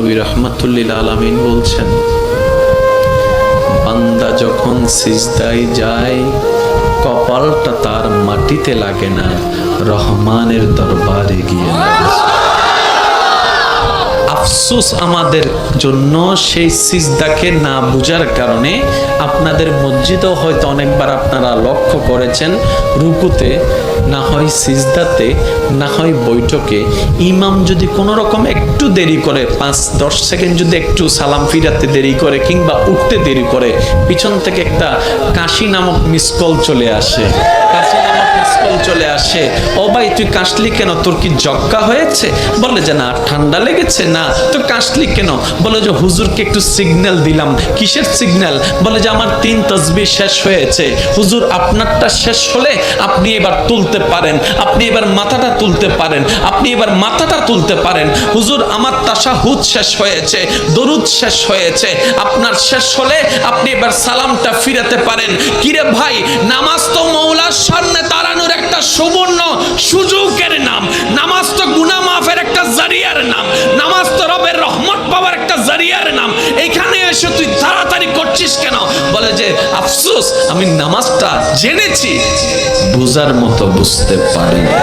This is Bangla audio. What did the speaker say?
নবী রাহমাতুল্লিল আলামিন বলছেন, বান্দা যখন সিজদায় যায় কপালটা তার মাটিতে লাগে না, রহমানের দরবারে গিয়ে লাগে। আফসোস আমাদের জন্য সেই সিজদাকে না বুঝার কারণে। আপনাদের মসজিদেও হয়তো অনেকবার আপনারা লক্ষ্য করেছেন, রুকুতে না হয় সিজদাতে না হয় বৈঠকে ইমাম যদি কোনো রকম একটু দেরি করে, 5-10 সেকেন্ড যদি একটু সালাম ফিরাতে দেরি করে কিংবা উঠতে দেরি করে, পিছন থেকে একটা কাশি নামক মিসকল চলে আসে। কাশি নামক মিসকল চলে আসে, ও ভাই তুই কাশলি কেন, তোর কি জক্কা হয়েছে? বলে যে না, ঠান্ডা লেগেছে। না তো কাশলি কেন? বলে যে হুজুরকে একটু সিগন্যাল দিলাম। কিসের সিগন্যাল? বলে যে আমার 3 তাসবিহ শেষ হয়েছে। হুজুর আপনারটা শেষ হলে আপনি এবার তুলতে পারেন, আপনি এবার মাথাটা তুলতে পারেন, আপনি এবার মাথাটা তুলতে পারেন। হুজুর আমার তাশাহুদ শেষ হয়েছে, দরুদ শেষ হয়েছে, আপনার শেষ হলে আপনি এবার সালামটা ফিরাতে পারেন। কিরে ভাই, নামাজ তো মওলার সামনে দাঁড়ানোর একটা সুবর্ণ সুযোগের নাম, নামাজ তো গুনাহ মাফের একটা জারিয়ার নাম, নামাজ তো রবের রহমত পাওয়ার একটা জারিয়ার নাম। এখানে এসে তুই তাড়াতাড়ি করছিস কেন? বলে যে আফসোস, আমি নামাজটা জেনেছি, বুঝার মতো বুঝতে পারিনি।